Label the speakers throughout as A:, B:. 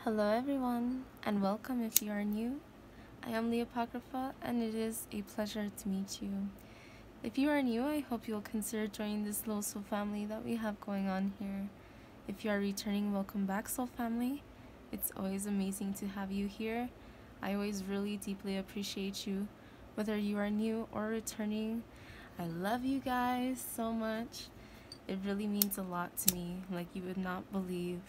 A: Hello everyone, and welcome if you are new. I am the Apocrypha, and it is a pleasure to meet you. If you are new, I hope you'll consider joining this little soul family that we have going on here. If you are returning, welcome back, soul family. It's always amazing to have you here. I always really deeply appreciate you, whether you are new or returning. I love you guys so much. It really means a lot to me, like you would not believe.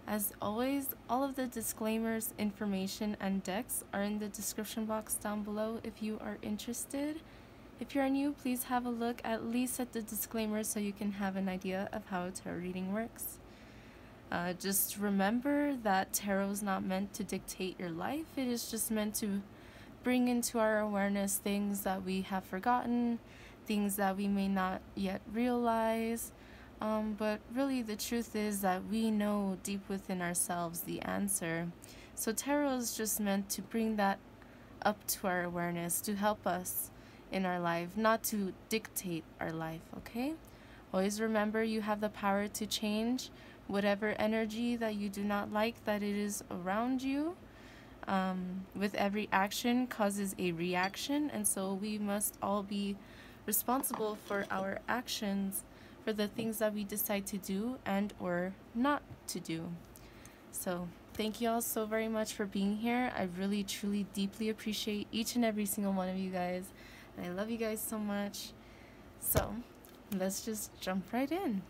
A: As always, all of the disclaimers, information, and decks are in the description box down below if you are interested. If you are new, please have a look at least at the disclaimers so you can have an idea of how a tarot reading works. Just remember that tarot is not meant to dictate your life. It is just meant to bring into our awareness things that we have forgotten, things that we may not yet realize. But really the truth is that we know deep within ourselves the answer. So tarot is just meant to bring that up to our awareness, to help us in our life, not to dictate our life, okay? Always remember you have the power to change whatever energy that you do not like that it is around you. With every action causes a reaction, and so we must all be responsible for our actions, for the things that we decide to do and or not to do. So thank you all so very much for being here. I really truly deeply appreciate each and every single one of you guys, and I love you guys so much. So let's just jump right in.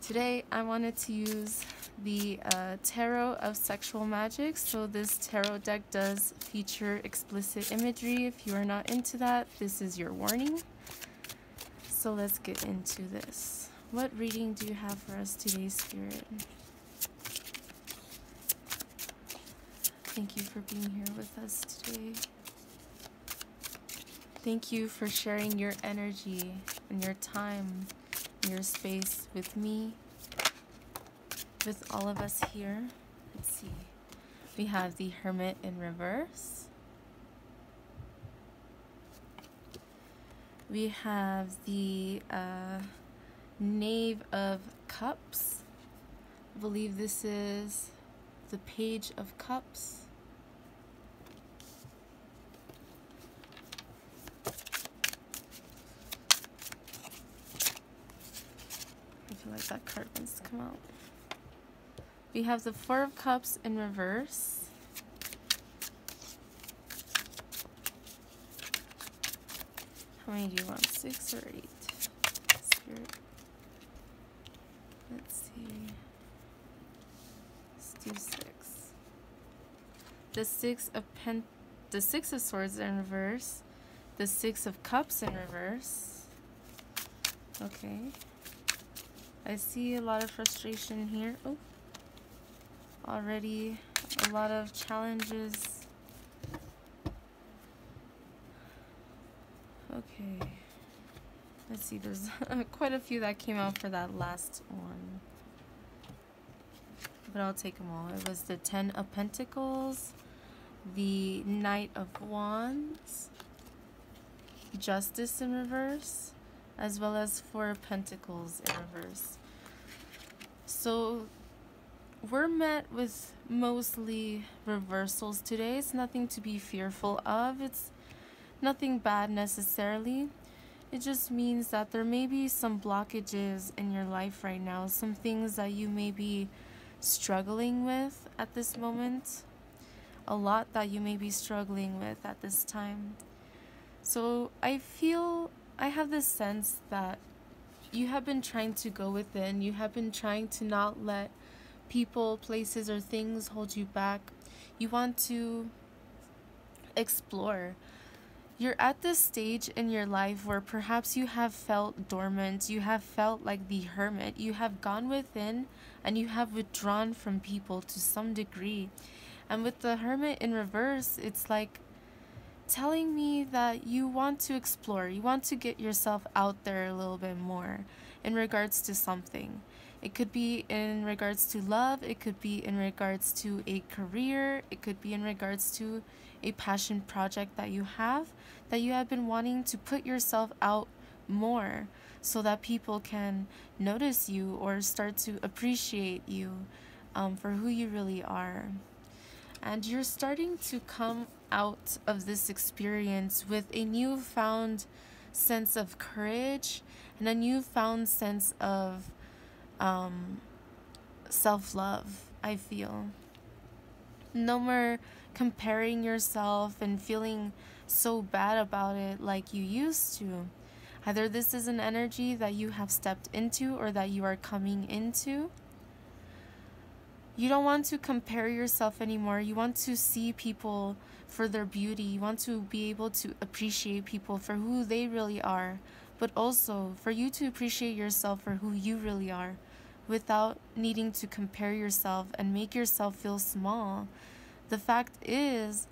A: Today I wanted to use the Tarot of Sexual Magic. So this tarot deck does feature explicit imagery. If you are not into that, this is your warning. So let's get into this. What reading do you have for us today, Spirit? Thank you for being here with us today. Thank you for sharing your energy and your time and your space with me, with all of us here. Let's see. We have the Hermit in reverse. We have the Knave of Cups. I believe this is the Page of Cups. I feel like that card wants to come out. We have the Four of Cups in reverse. How many do you want? 6 or 8? Spirit. Let's see. Let's do 6. The Six of Swords in reverse. The Six of Cups in reverse. Okay. I see a lot of frustration here. Oh. Already a lot of challenges. Okay, let's see, there's quite a few that came out for that last one, but I'll take them all. It was the Ten of Pentacles, the Knight of Wands, Justice in reverse, as well as Four of Pentacles in reverse. So we're met with mostly reversals today. It's nothing to be fearful of. It's nothing bad necessarily. It just means that there may be some blockages in your life right now, some things that you may be struggling with at this moment, a lot that you may be struggling with at this time. So I have this sense that you have been trying to go within, you have been trying to not let people, places, or things hold you back. You want to explore. You're at this stage in your life where perhaps you have felt dormant, you have felt like the hermit, you have gone within and you have withdrawn from people to some degree. And with the Hermit in reverse, it's like telling me that you want to explore, you want to get yourself out there a little bit more in regards to something. It could be in regards to love, it could be in regards to a career, it could be in regards to a passion project that you have been wanting to put yourself out more so that people can notice you or start to appreciate you for who you really are. And you're starting to come out of this experience with a newfound sense of courage and a newfound sense of self-love, I feel. No more comparing yourself and feeling so bad about it like you used to. Either this is an energy that you have stepped into or that you are coming into. You don't want to compare yourself anymore. You want to see people for their beauty. You want to be able to appreciate people for who they really are, but also for you to appreciate yourself for who you really are without needing to compare yourself and make yourself feel small. The fact is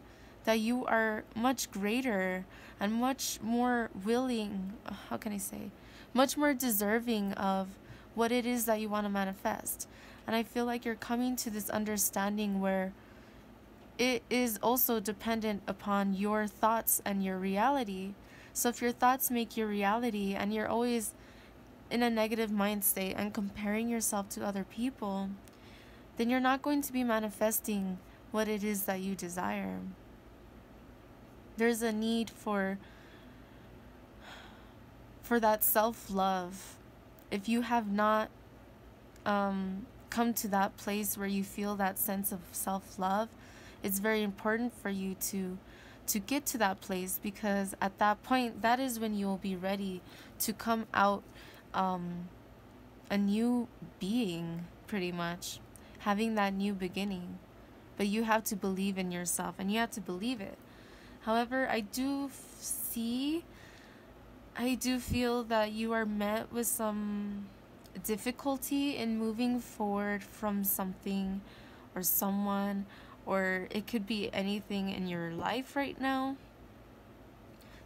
A: that you are much greater and much more willing, much more deserving of what it is that you want to manifest. And I feel like you're coming to this understanding where it is also dependent upon your thoughts and your reality. So if your thoughts make your reality and you're always in a negative mind state and comparing yourself to other people, then you're not going to be manifesting what it is that you desire. There's a need for that self-love. If you have not come to that place where you feel that sense of self-love, it's very important for you to get to that place, because at that point, that is when you will be ready to come out a new being, pretty much, having that new beginning. But you have to believe in yourself and you have to believe it. However, I do feel that you are met with some difficulty in moving forward from something or someone, or it could be anything in your life right now,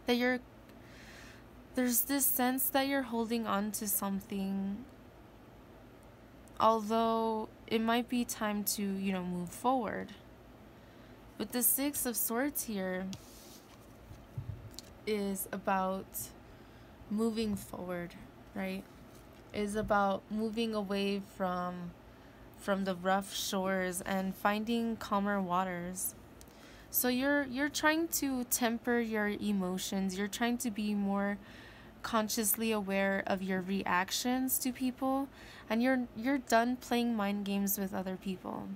A: that there's this sense that you're holding on to something, although it might be time to, move forward. But the Six of Swords here is about moving forward, right? Is about moving away from the rough shores and finding calmer waters. So you're trying to temper your emotions. You're trying to be more consciously aware of your reactions to people, and you're done playing mind games with other people.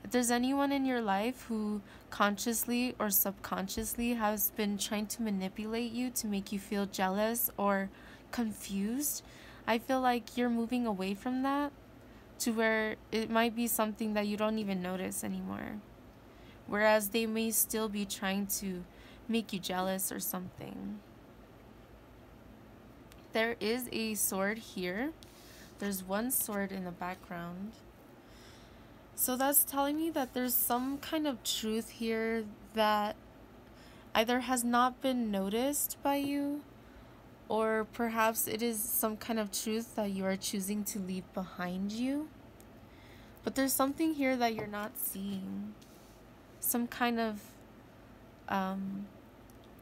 A: If there's anyone in your life who consciously or subconsciously has been trying to manipulate you to make you feel jealous or confused, I feel like you're moving away from that to where it might be something that you don't even notice anymore. Whereas they may still be trying to make you jealous or something. There is a sword here. There's one sword in the background. So that's telling me that there's some kind of truth here that either has not been noticed by you, or perhaps it is some kind of truth that you are choosing to leave behind you. But there's something here that you're not seeing. Some kind of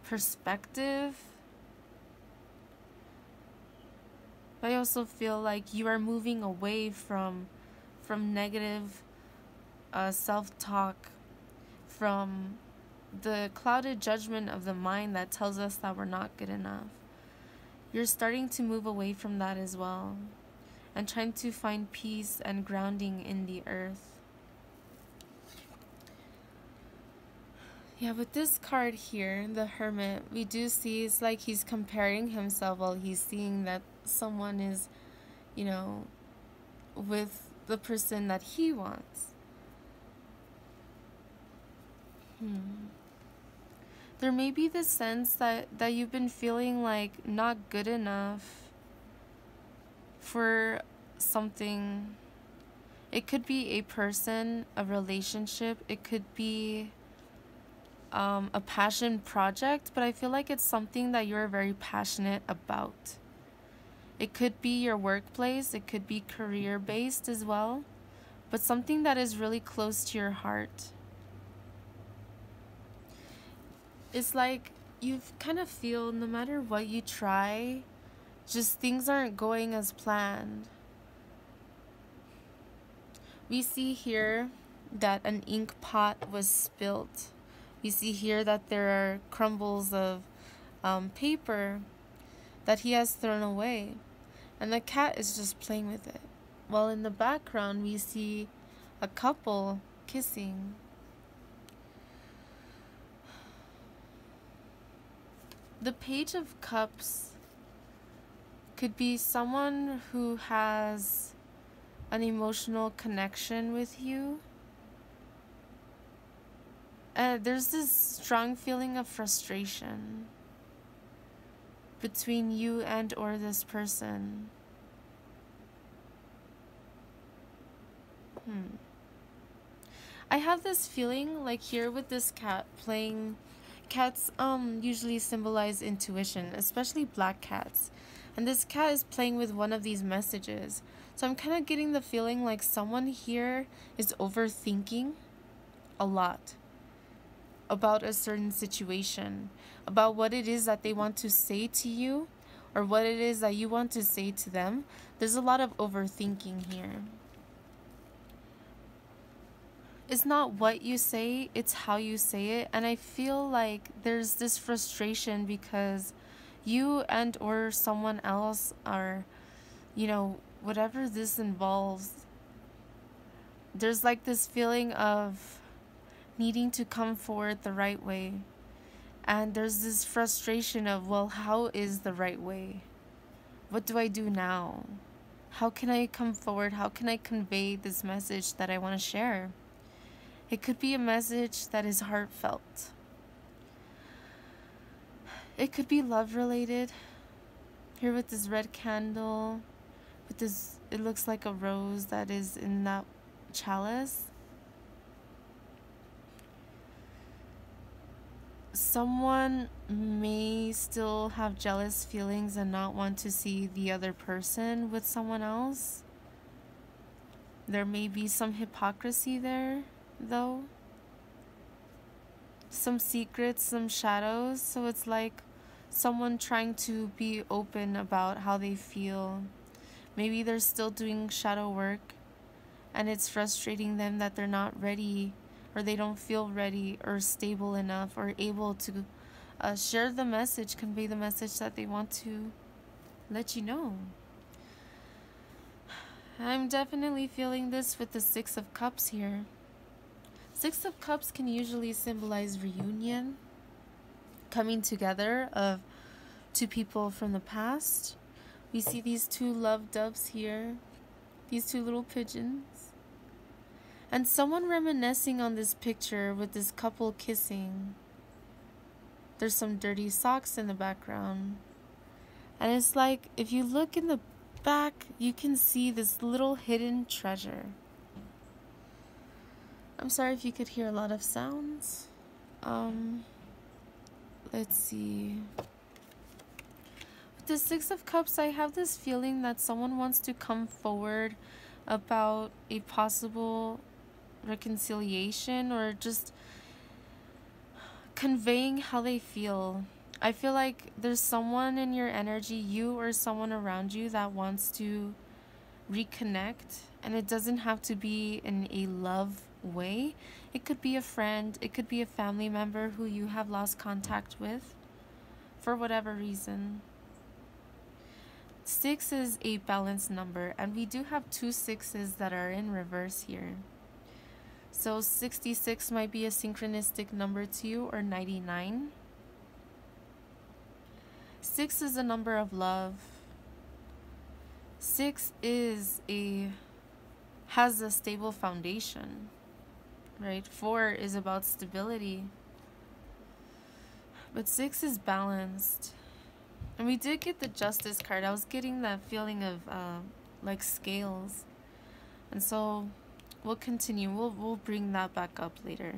A: perspective. But I also feel like you are moving away from negative self-talk, from the clouded judgment of the mind that tells us that we're not good enough. You're starting to move away from that as well, and trying to find peace and grounding in the earth. Yeah, with this card here, the Hermit, we do see it's like he's comparing himself while he's seeing that someone is, with the person that he wants. There may be this sense that you've been feeling like not good enough for something. It could be a person, a relationship, it could be a passion project, but I feel like it's something that you're very passionate about. It could be your workplace, it could be career-based as well, but something that is really close to your heart. It's like you kind of feel no matter what you try, just things aren't going as planned. We see here that an ink pot was spilled. We see here that there are crumbles of paper that he has thrown away, and the cat is just playing with it. While in the background, we see a couple kissing. The Page of Cups could be someone who has an emotional connection with you. There's this strong feeling of frustration between you and or this person. I have this feeling like here with this cat playing. Cats usually symbolize intuition, especially black cats. And this cat is playing with one of these messages. So I'm kind of getting the feeling like someone here is overthinking a lot about a certain situation, about what it is that they want to say to you, or what it is that you want to say to them. There's a lot of overthinking here. It's not what you say, it's how you say it. And I feel like there's this frustration because you and or someone else are, whatever this involves, there's like this feeling of needing to come forward the right way. And there's this frustration of, well, how is the right way? What do I do now? How can I come forward? How can I convey this message that I want to share? It could be a message that is heartfelt. It could be love related. Here with this red candle, with this, it looks like a rose that is in that chalice. Someone may still have jealous feelings and not want to see the other person with someone else. There may be some hypocrisy there, though. Some secrets, some shadows. So it's like someone trying to be open about how they feel. Maybe they're still doing shadow work and it's frustrating them that they're not ready, or they don't feel ready or stable enough or able to share the message, convey the message that they want to let you know. I'm definitely feeling this with the Six of Cups here. Six of Cups can usually symbolize reunion, coming together of two people from the past. We see these two love doves here, these two little pigeons. And someone reminiscing on this picture with this couple kissing. There's some dirty socks in the background. And it's like, if you look in the back, you can see this little hidden treasure. I'm sorry if you could hear a lot of sounds. Let's see. With the Six of Cups, I have this feeling that someone wants to come forward about a possible reconciliation or just conveying how they feel. I feel like there's someone in your energy, you or someone around you, that wants to reconnect, and it doesn't have to be in a love way. It could be a friend, it could be a family member who you have lost contact with for whatever reason. 6 is a balanced number, and we do have two sixes that are in reverse here. So 66 might be a synchronistic number to you, or 99. 6 is a number of love. 6 has a stable foundation, right? 4 is about stability. But 6 is balanced. And we did get the Justice card. I was getting that feeling of like scales. And so we'll continue. We'll bring that back up later.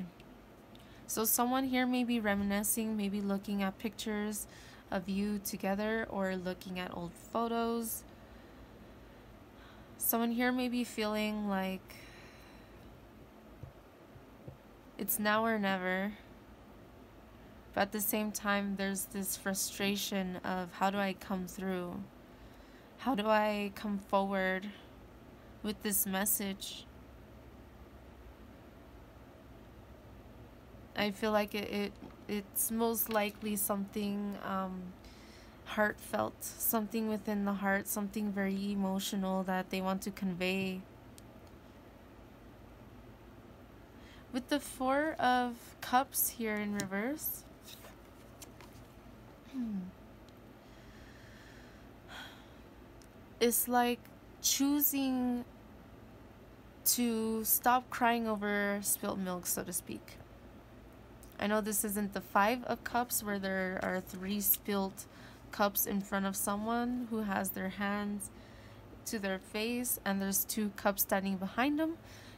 A: So someone here may be reminiscing, maybe looking at pictures of you together or looking at old photos. Someone here may be feeling like it's now or never. But at the same time, there's this frustration of, how do I come through? How do I come forward with this message? I feel like it's most likely something heartfelt, something within the heart, something very emotional that they want to convey. With the Four of Cups here in reverse, it's like choosing to stop crying over spilled milk, so to speak. I know this isn't the Five of Cups where there are 3 spilled cups in front of someone who has their hands to their face and there's 2 cups standing behind them.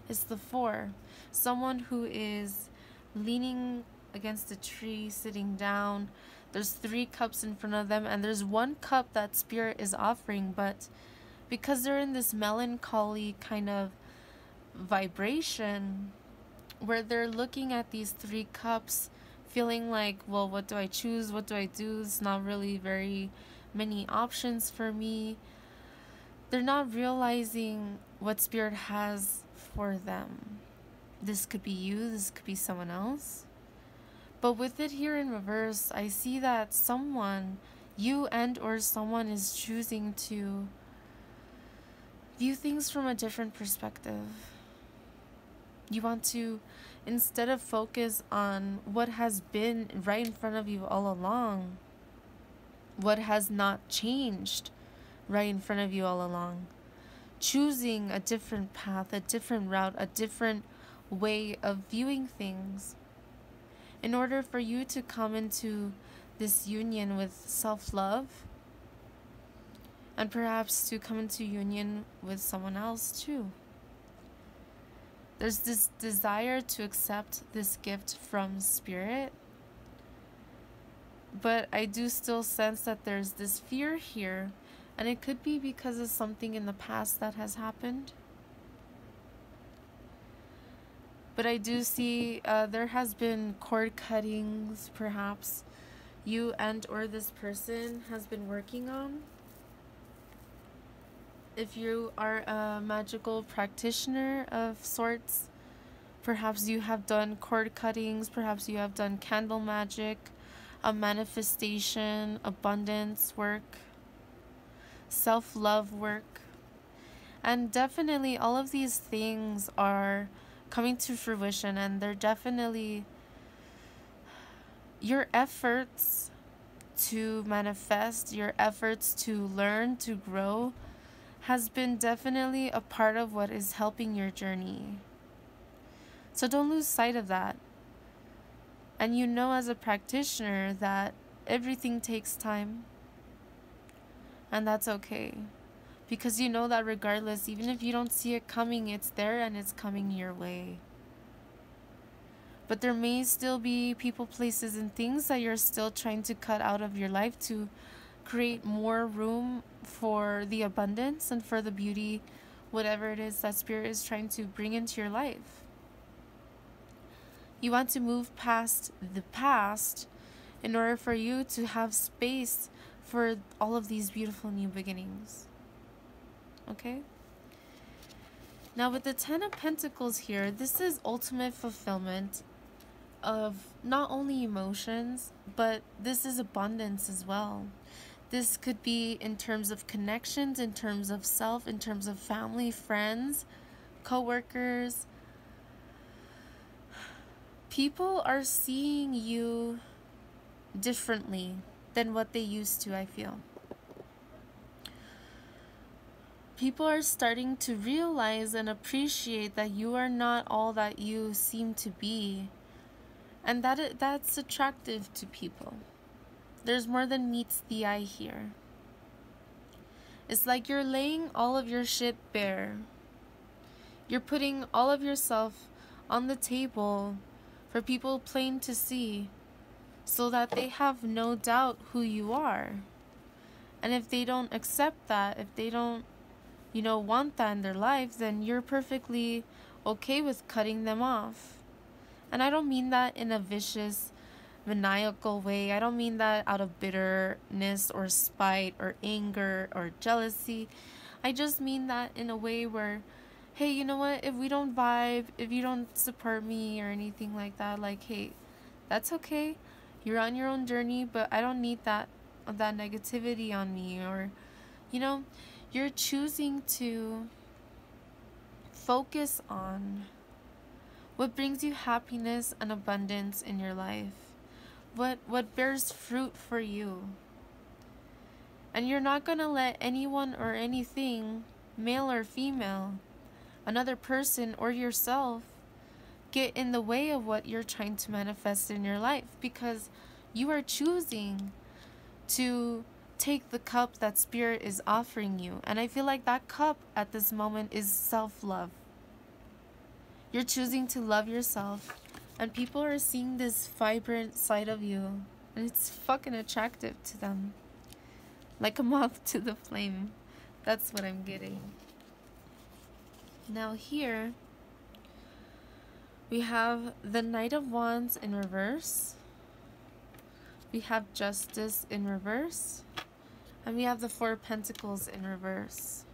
A: It's the 4. Someone who is leaning against a tree, sitting down. There's 3 cups in front of them and there's 1 cup that Spirit is offering, but because they're in this melancholy kind of vibration where they're looking at these 3 cups feeling like, well, what do I choose? What do I do? It's not really very many options for me. They're not realizing what Spirit has for them. This could be you, this could be someone else. But with it here in reverse, I see that someone, you and or someone, is choosing to view things from a different perspective. You want to, instead of focus on what has been right in front of you all along, what has not changed right in front of you all along, choosing a different path, a different route, a different way of viewing things, in order for you to come into this union with self-love, and perhaps to come into union with someone else too. There's this desire to accept this gift from Spirit, but I do still sense that there's this fear here, and it could be because of something in the past that has happened. But I do see there has been cord cuttings, perhaps you and or this person has been working on. If you are a magical practitioner of sorts, perhaps you have done cord cuttings, perhaps you have done candle magic, a manifestation, abundance work, self-love work. And definitely all of these things are coming to fruition, and they're definitely your efforts to manifest, your efforts to learn, to grow, has been definitely a part of what is helping your journey. So don't lose sight of that. And you know, as a practitioner, that everything takes time. And that's okay. Because you know that regardless, even if you don't see it coming, it's there and it's coming your way. But there may still be people, places, and things that you're still trying to cut out of your life to create more room for the abundance and for the beauty, whatever it is that Spirit is trying to bring into your life. You want to move past the past in order for you to have space for all of these beautiful new beginnings. Okay? Now with the 10 of Pentacles here, this is ultimate fulfillment of not only emotions, but this is abundance as well. This could be in terms of connections, in terms of self, in terms of family, friends, co-workers. People are seeing you differently than what they used to, I feel. People are starting to realize and appreciate that you are not all that you seem to be. And that's attractive to people. There's more than meets the eye here. It's like you're laying all of your shit bare. You're putting all of yourself on the table for people plain to see, so that they have no doubt who you are. And if they don't accept that, if they don't, want that in their life, then you're perfectly okay with cutting them off. And I don't mean that in a vicious, maniacal way. I don't mean that out of bitterness or spite or anger or jealousy. I just mean that in a way where, hey, you know what, if we don't vibe, if you don't support me or anything like that, like, hey, That's okay. You're on your own journey, but I don't need that negativity on me. Or, you know, you're choosing to focus on what brings you happiness and abundance in your life. What bears fruit for you. And you're not going to let anyone or anything, male or female, another person or yourself, get in the way of what you're trying to manifest in your life, because you are choosing to take the cup that Spirit is offering you. And I feel like that cup at this moment is self-love. You're choosing to love yourself, and people are seeing this vibrant side of you, and it's fucking attractive to them. Like a moth to the flame. That's what I'm getting. Now here, we have the Knight of Wands in reverse. We have Justice in reverse. And we have the Four of Pentacles in reverse.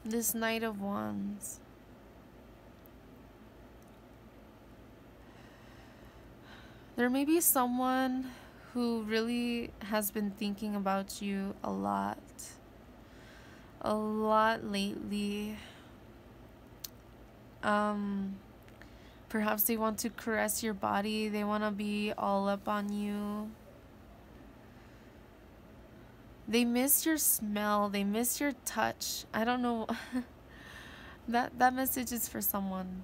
A: This Knight of Wands. There may be someone who really has been thinking about you a lot lately. Perhaps they want to caress your body. They want to be all up on you. They miss your smell. They miss your touch. I don't know. That message is for someone.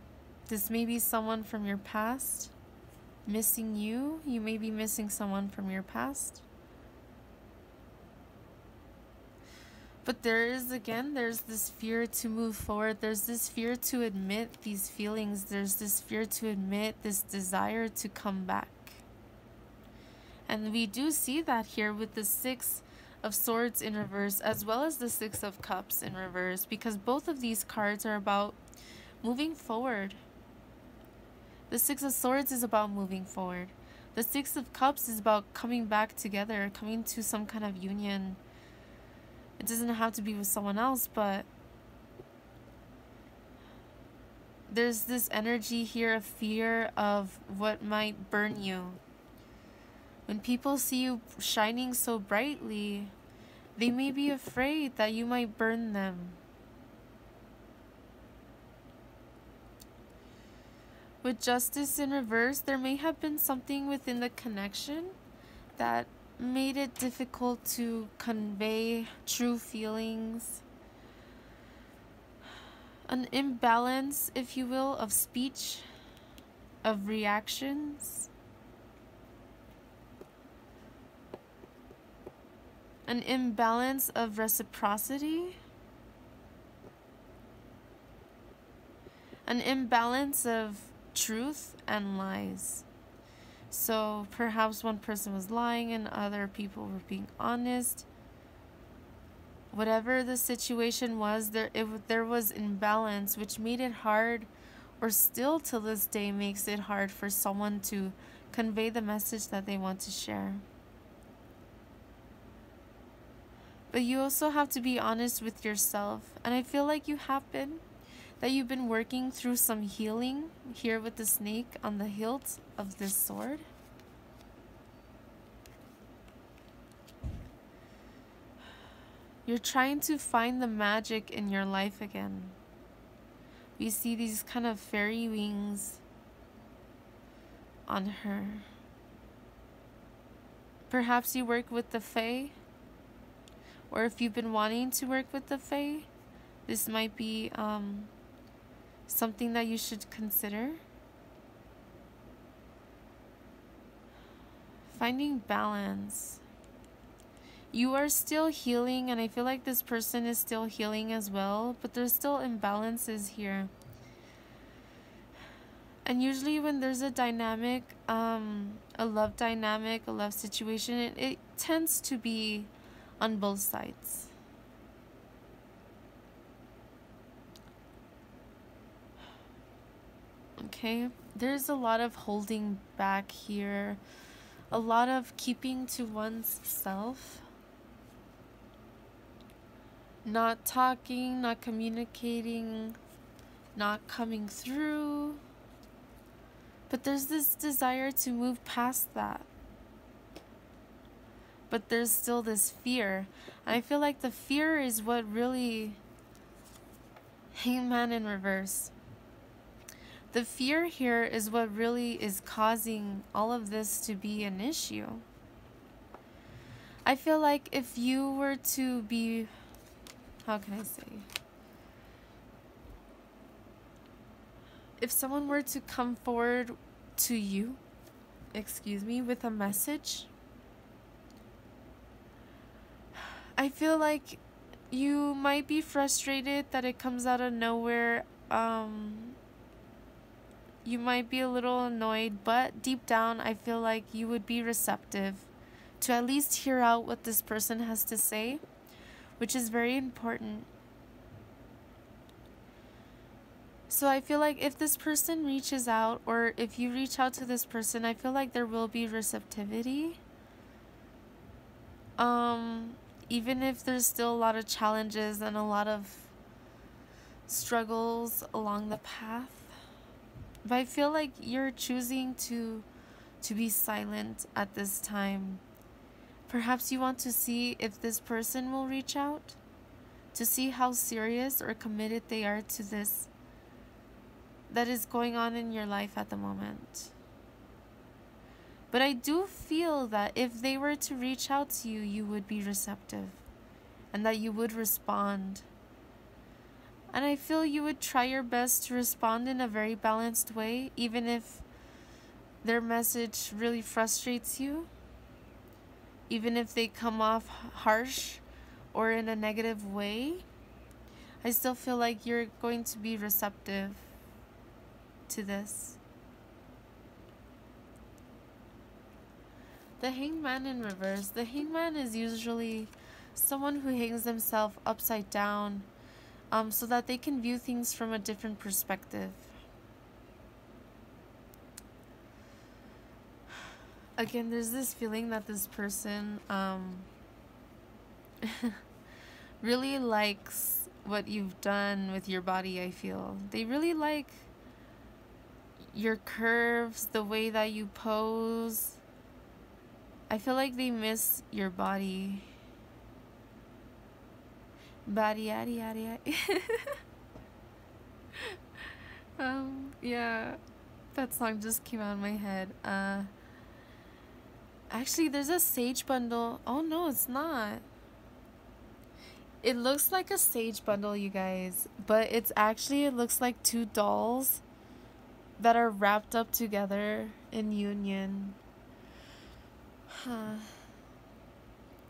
A: This may be someone from your past missing you. You may be missing someone from your past. But there's this fear to move forward. There's this fear to admit these feelings. There's this fear to admit this desire to come back. And we do see that here with the Six of Swords in reverse, as well as the Six of Cups in reverse, because both of these cards are about moving forward. The Six of Swords is about moving forward. The Six of Cups is about coming back together, coming to some kind of union. It doesn't have to be with someone else, but there's this energy here of fear of what might burn you. When people see you shining so brightly, they may be afraid that you might burn them. With Justice in reverse, there may have been something within the connection that made it difficult to convey true feelings. An imbalance, if you will, of speech, of reactions. An imbalance of reciprocity. An imbalance of truth and lies. So perhaps one person was lying and other people were being honest. Whatever the situation was, there was imbalance, which made it hard, or still to this day makes it hard, for someone to convey the message that they want to share. But you also have to be honest with yourself, and I feel like you have been. That you've been working through some healing here with the snake on the hilt of this sword. You're trying to find the magic in your life again. We see these kind of fairy wings on her. Perhaps you work with the Fae, or if you've been wanting to work with the Fae, this might be something that you should consider. Finding balance. You are still healing, and I feel like this person is still healing as well, but there's still imbalances here. And usually when there's a dynamic, a love dynamic, a love situation, it tends to be on both sides. Okay, there's a lot of holding back here, a lot of keeping to one's self. not talking, not communicating, not coming through. But there's this desire to move past that. But there's still this fear. I feel like the fear is what really... Hangman in reverse. The fear here is what really is causing all of this to be an issue. I feel like if you were to be... How can I say? If someone were to come forward to you, with a message, I feel like you might be frustrated that it comes out of nowhere. You might be a little annoyed, but deep down, I feel like you would be receptive to at least hear out what this person has to say, which is very important. So I feel like if this person reaches out, or if you reach out to this person, I feel like there will be receptivity. Even if there's still a lot of challenges and a lot of struggles along the path. But I feel like you're choosing to be silent at this time. Perhaps you want to see if this person will reach out, to see how serious or committed they are to this that is going on in your life at the moment. But I do feel that if they were to reach out to you, you would be receptive and that you would respond. And I feel you would try your best to respond in a very balanced way, even if their message really frustrates you, even if they come off harsh or in a negative way. I still feel like you're going to be receptive to this. The Hangman in reverse. The Hangman is usually someone who hangs themselves upside down so that they can view things from a different perspective. Again, there's this feeling that this person really likes what you've done with your body, I feel. They really like your curves, the way that you pose. I feel like they miss your body. Yeah, that song just came out of my head. Actually, there's a sage bundle. Oh no, it's not. It looks like a sage bundle, you guys, but it looks like two dolls that are wrapped up together in union.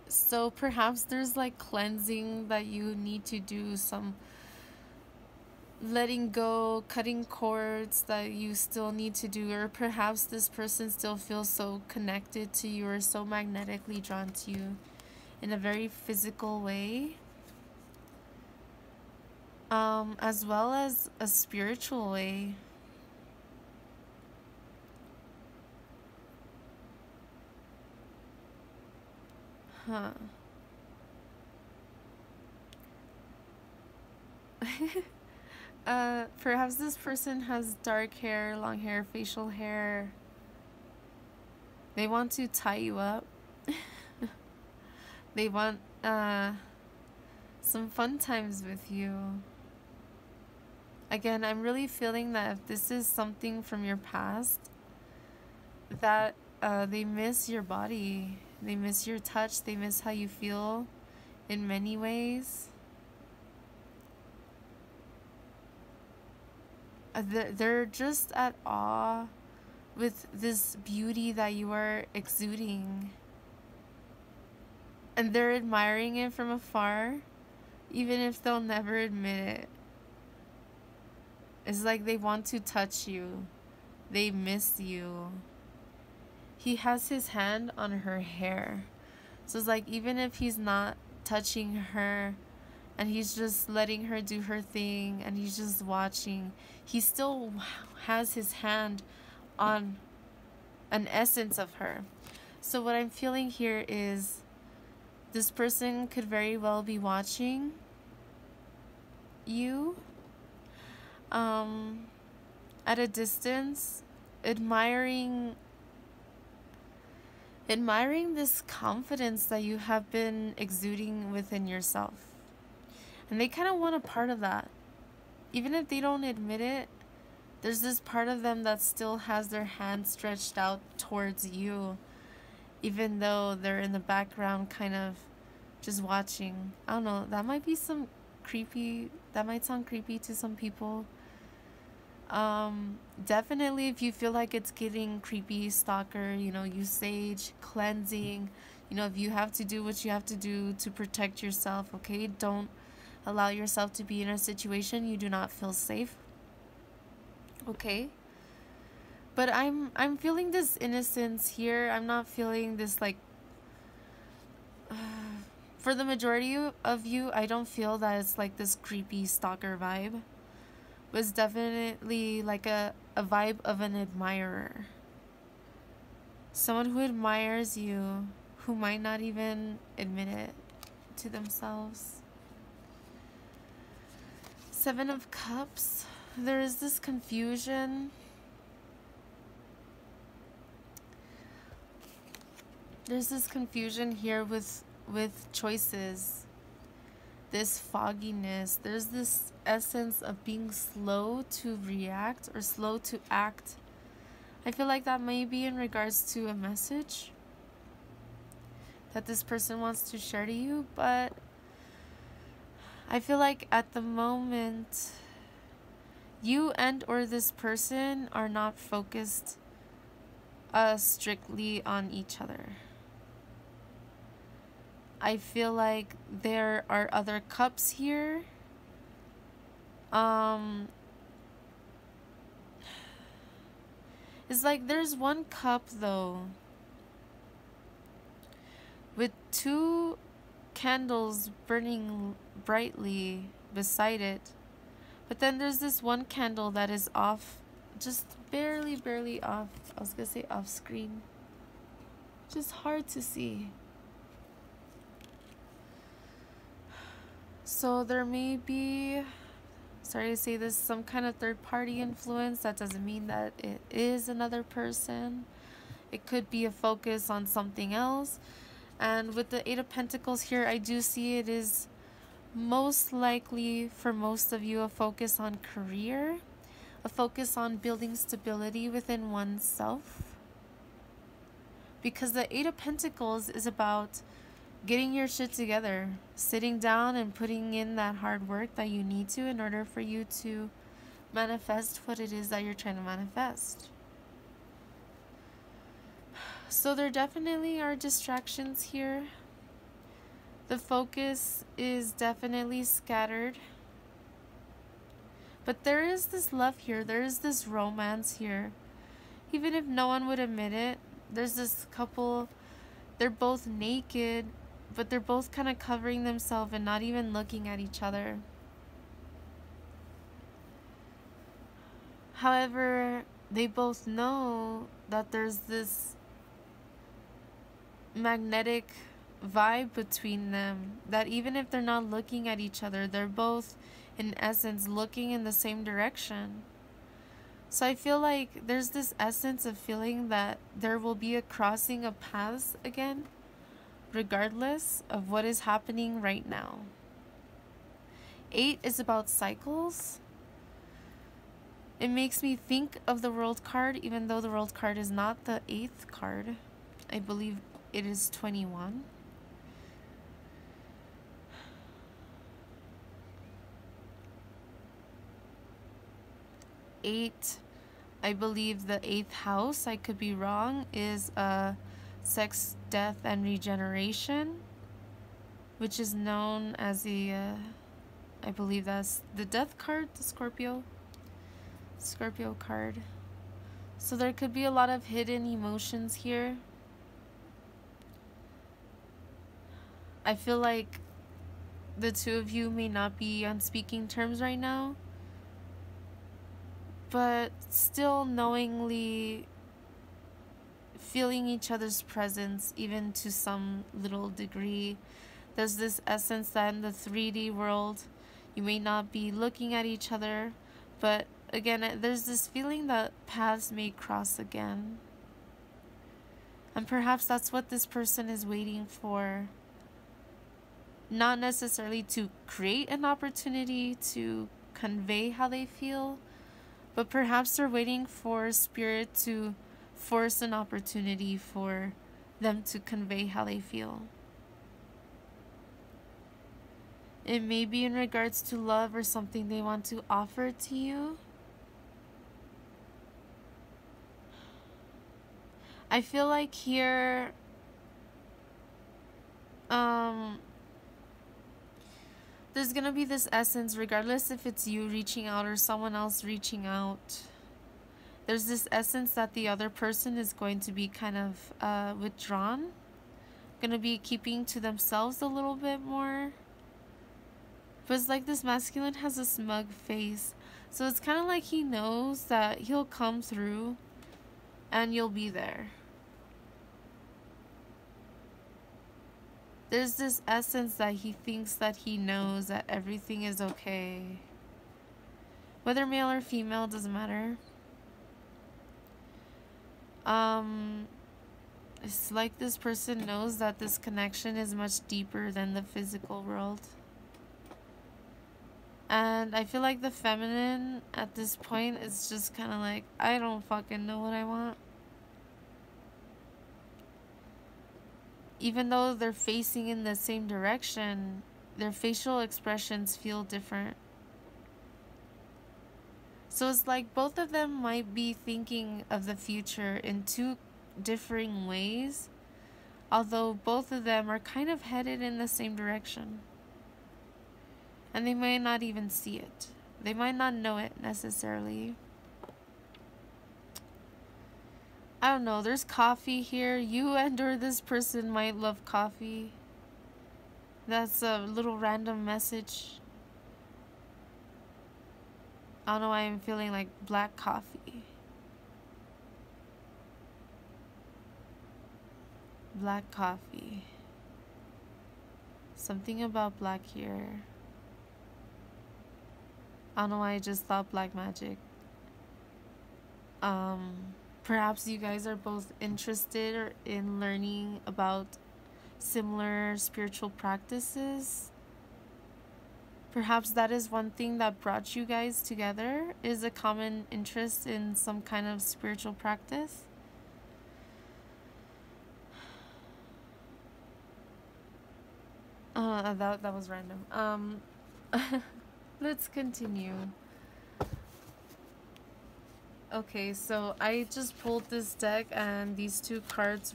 A: So perhaps there's like cleansing that you need to do, some letting go, cutting cords that you still need to do, or perhaps this person still feels so connected to you or so magnetically drawn to you in a very physical way, as well as a spiritual way. Perhaps this person has dark hair, long hair, facial hair. They want to tie you up. They want some fun times with you. Again, I'm really feeling that if this is something from your past, that they miss your body. They miss your touch. They miss how you feel in many ways. They're just at awe with this beauty that you are exuding. And they're admiring it from afar, even if they'll never admit it. It's like they want to touch you. They miss you. He has his hand on her hair. So it's like even if he's not touching her and he's just letting her do her thing and he's just watching, he still has his hand on an essence of her. So what I'm feeling here is this person could very well be watching you um, at a distance, admiring this confidence that you have been exuding within yourself. And they kind of want a part of that. Even if they don't admit it, there's this part of them that still has their hand stretched out towards you, even though they're in the background kind of just watching. I don't know, that might sound creepy to some people. Definitely if you feel like it's getting creepy, stalker, use sage, cleansing, if you have to do what you have to do to protect yourself, okay? Don't allow yourself to be in a situation you do not feel safe, okay? But I'm feeling this innocence here. I'm not feeling this like for the majority of you, I don't feel that it's like this creepy stalker vibe. But it's definitely like a vibe of an admirer. Someone who admires you, who might not even admit it to themselves. Seven of Cups. There is this confusion. There's this confusion here with choices. This fogginess. There's this essence of being slow to react or slow to act. I feel like that may be in regards to a message that this person wants to share to you, but I feel like at the moment you and or this person are not focused strictly on each other. I feel like there are other cups here. It's like there's one cup though with two candles burning brightly beside it. But then there's this one candle that is off, just barely off. I was gonna say off screen. Just hard to see. So there may be, sorry to say this, some kind of third party influence. That doesn't mean that it is another person. It could be a focus on something else. And with the Eight of Pentacles here, I do see it is most likely for most of you a focus on career, a focus on building stability within oneself. Because the Eight of Pentacles is about getting your shit together, sitting down and putting in that hard work that you need to in order for you to manifest what it is that you're trying to manifest. So there definitely are distractions here. The focus is definitely scattered. But there is this love here. There is this romance here. Even if no one would admit it, there's this couple, they're both naked, but they're both kind of covering themselves and not even looking at each other. However, they both know that there's this magnetic vibe between them, that even if they're not looking at each other, they're both in essence looking in the same direction. So I feel like there's this essence of feeling that there will be a crossing of paths again, regardless of what is happening right now. 8 is about cycles. It makes me think of the World card, even though the World card is not the 8th card. I believe it is 21. Eight, I believe the 8th house, I could be wrong, is sex, death, and regeneration, which is known as the, I believe that's the death card, the Scorpio card. So there could be a lot of hidden emotions here. I feel like the two of you may not be on speaking terms right now, but still knowingly feeling each other's presence, even to some little degree. There's this essence that in the 3D world, You may not be looking at each other, but again, there's this feeling that paths may cross again. And perhaps that's what this person is waiting for. Not necessarily to create an opportunity to convey how they feel, but perhaps they're waiting for spirit to force an opportunity for them to convey how they feel. It may be in regards to love or something they want to offer to you. I feel like here, there's gonna be this essence, regardless if it's you reaching out or someone else reaching out. There's this essence that the other person is going to be kind of withdrawn, gonna be keeping to themselves a little bit more. But it's like this masculine has a smug face, so it's kind of like he knows that he'll come through and you'll be there. There's this essence that he thinks that he knows that everything is okay. Whether male or female, doesn't matter. It's like this person knows that this connection is much deeper than the physical world. And I feel like the feminine at this point is just kind of like, I don't fucking know what I want. Even though they're facing in the same direction, their facial expressions feel different. So it's like both of them might be thinking of the future in two differing ways, although both of them are kind of headed in the same direction. And they might not even see it. They might not know it necessarily. I don't know, there's coffee here. You and or this person might love coffee. That's a little random message. I don't know why I'm feeling like black coffee. Black coffee. Something about black here. I don't know why I just thought black magic. Perhaps you guys are both interested in learning about similar spiritual practices. Perhaps that is one thing that brought you guys together, is a common interest in some kind of spiritual practice. That was random. Let's continue. Okay, so I just pulled this deck and these two cards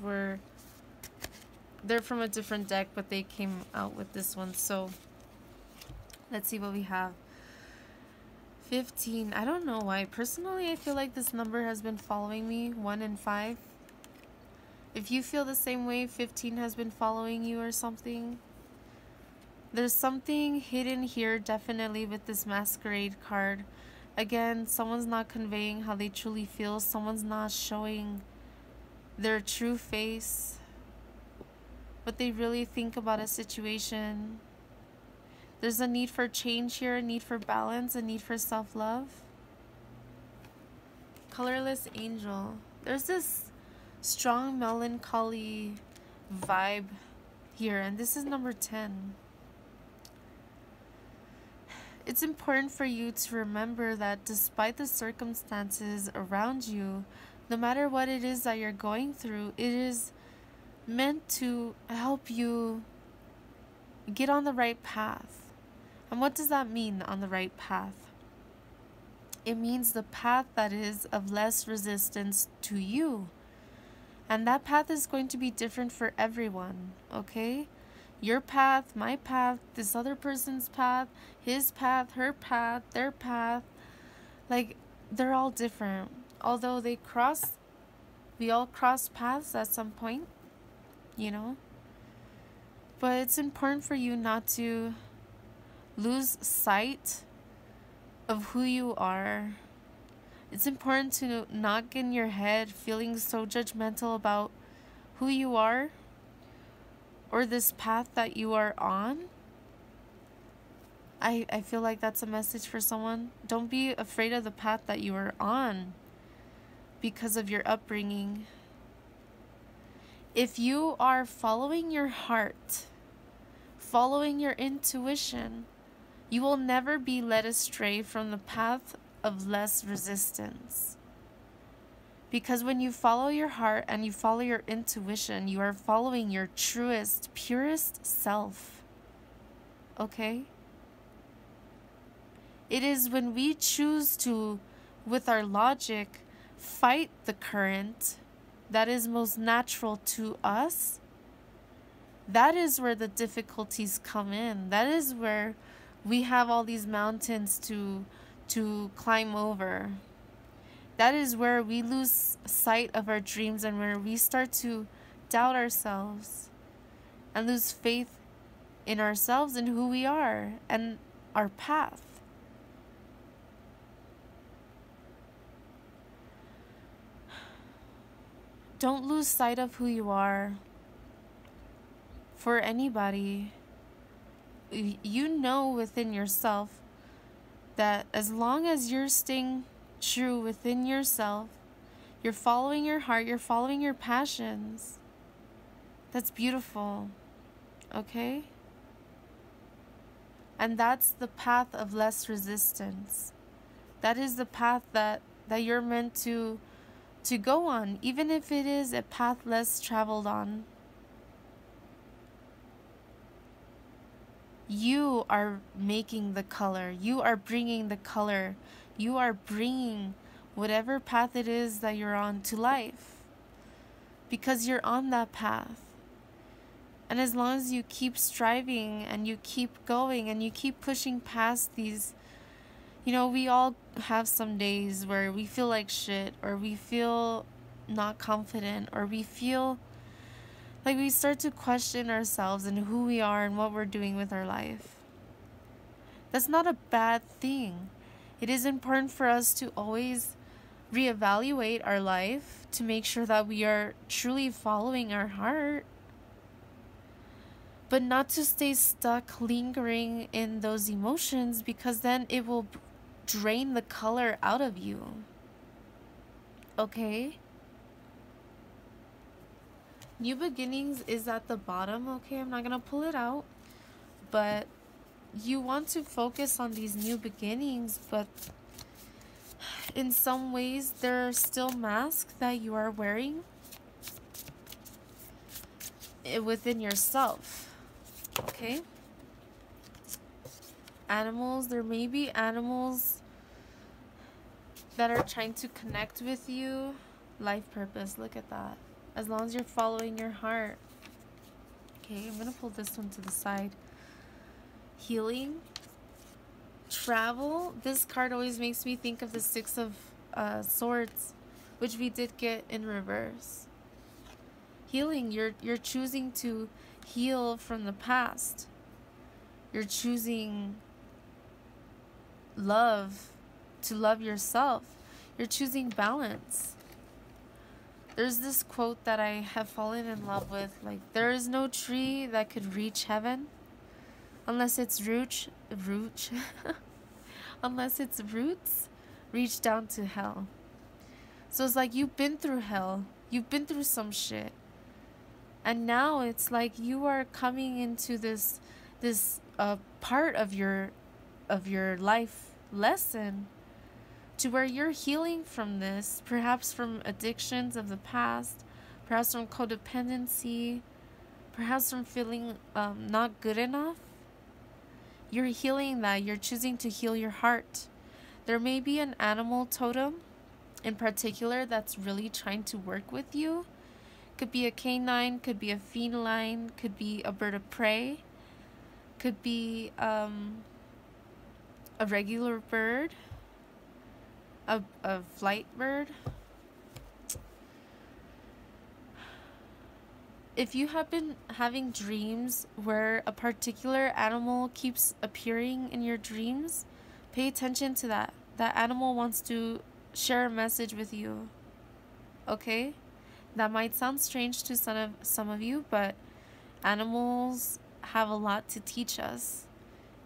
A: they're from a different deck, but they came out with this one. So let's see what we have. 15. I don't know why. Personally, I feel like this number has been following me, 1 and 5. If you feel the same way, 15 has been following you or something. There's something hidden here, definitely, with this masquerade card. Again, someone's not conveying how they truly feel. Someone's not showing their true face, what they really think about a situation. There's a need for change here, a need for balance, a need for self-love. Colorless angel. There's this strong melancholy vibe here, and this is number 10. It's important for you to remember that despite the circumstances around you, no matter what it is that you're going through, it is meant to help you get on the right path. And what does that mean, on the right path? It means the path that is of less resistance to you. And that path is going to be different for everyone, okay? Your path, my path, this other person's path, his path, her path, their path. Like, they're all different. Although we all cross paths at some point, you know? But it's important for you not to lose sight of who you are. It's important to not get in your head feeling so judgmental about who you are or this path that you are on. I feel like that's a message for someone. Don't be afraid of the path that you are on because of your upbringing. If you are following your heart, following your intuition, you will never be led astray from the path of less resistance. Because when you follow your heart and you follow your intuition, you are following your truest, purest self. Okay? It is when we choose to, with our logic, fight the current that is most natural to us. That is where the difficulties come in. That is where we have all these mountains to climb over. That is where we lose sight of our dreams and where we start to doubt ourselves and lose faith in ourselves and who we are and our path. Don't lose sight of who you are. For anybody, you know within yourself that as long as you're staying true within yourself, you're following your heart, you're following your passions. That's beautiful. Okay? And that's the path of less resistance. That is the path that you're meant to go on, even if it is a path less traveled on. You are making the color. You are bringing the color. You are bringing whatever path it is that you're on to life. Because you're on that path. And as long as you keep striving and you keep going and you keep pushing past these, we all have some days where we feel like shit, or we feel not confident, or we feel like we start to question ourselves and who we are and what we're doing with our life. That's not a bad thing. It is important for us to always reevaluate our life to make sure that we are truly following our heart, but not to stay stuck lingering in those emotions, because then it will drain the color out of you. Okay? New beginnings is at the bottom, okay? I'm not gonna pull it out, but you want to focus on these new beginnings, but in some ways there are still masks that you are wearing within yourself. Okay? Animals, there may be animals that are trying to connect with you. Life purpose, look at that. As long as you're following your heart. Okay, I'm gonna pull this one to the side. Healing. Travel. This card always makes me think of the Six of Swords, which we did get in reverse. Healing. You're choosing to heal from the past. You're choosing love, to love yourself. You're choosing balance. There's this quote that I have fallen in love with, like, there is no tree that could reach heaven unless its unless its roots reach down to hell. So it's like you've been through hell, you've been through some shit, and now it's like you are coming into this part of your life lesson, to where you're healing from this, perhaps from addictions of the past, perhaps from codependency, perhaps from feeling not good enough. You're healing that. You're choosing to heal your heart. There may be an animal totem in particular that's really trying to work with you. Could be a canine, could be a feline, could be a bird of prey, could be a regular bird, a flight bird. If you have been having dreams where a particular animal keeps appearing in your dreams, pay attention to that. That animal wants to share a message with you. Okay? That might sound strange to some of you, but animals have a lot to teach us.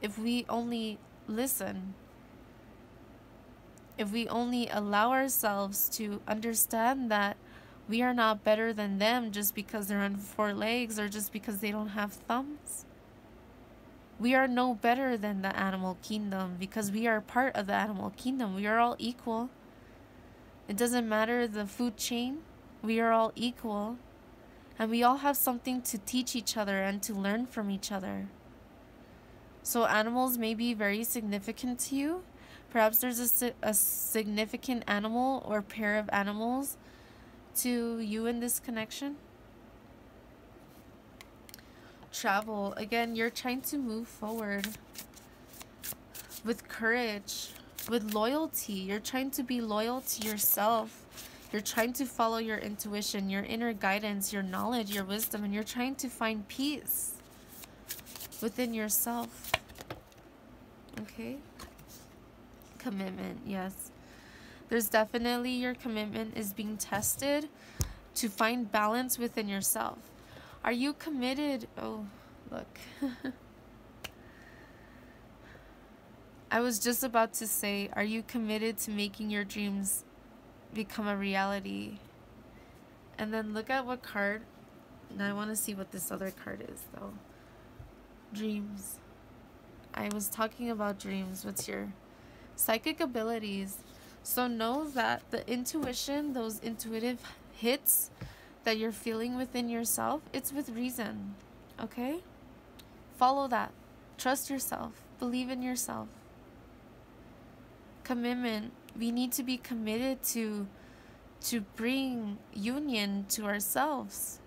A: if we only listen, if we only allow ourselves to understand that we are not better than them just because they're on 4 legs or just because they don't have thumbs. We are no better than the animal kingdom because we are part of the animal kingdom. We are all equal. It doesn't matter the food chain. We are all equal. And we all have something to teach each other and to learn from each other. So animals may be very significant to you. Perhaps there's a significant animal or pair of animals to you in this connection. Travel. Again, you're trying to move forward with courage, with loyalty. You're trying to be loyal to yourself. You're trying to follow your intuition, your inner guidance, your knowledge, your wisdom, and you're trying to find peace within yourself. Okay? Commitment, yes. There's definitely your commitment is being tested to find balance within yourself. Are you committed? Oh, look. I was just about to say, are you committed to making your dreams become a reality? And then look at what card. Now I want to see what this other card is, though. Dreams. I was talking about dreams. What's your psychic abilities? So know that the intuition, those intuitive hits that you're feeling within yourself, it's with reason. Okay? Follow that. Trust yourself. Believe in yourself. Commitment. We need to be committed to bring union to ourselves.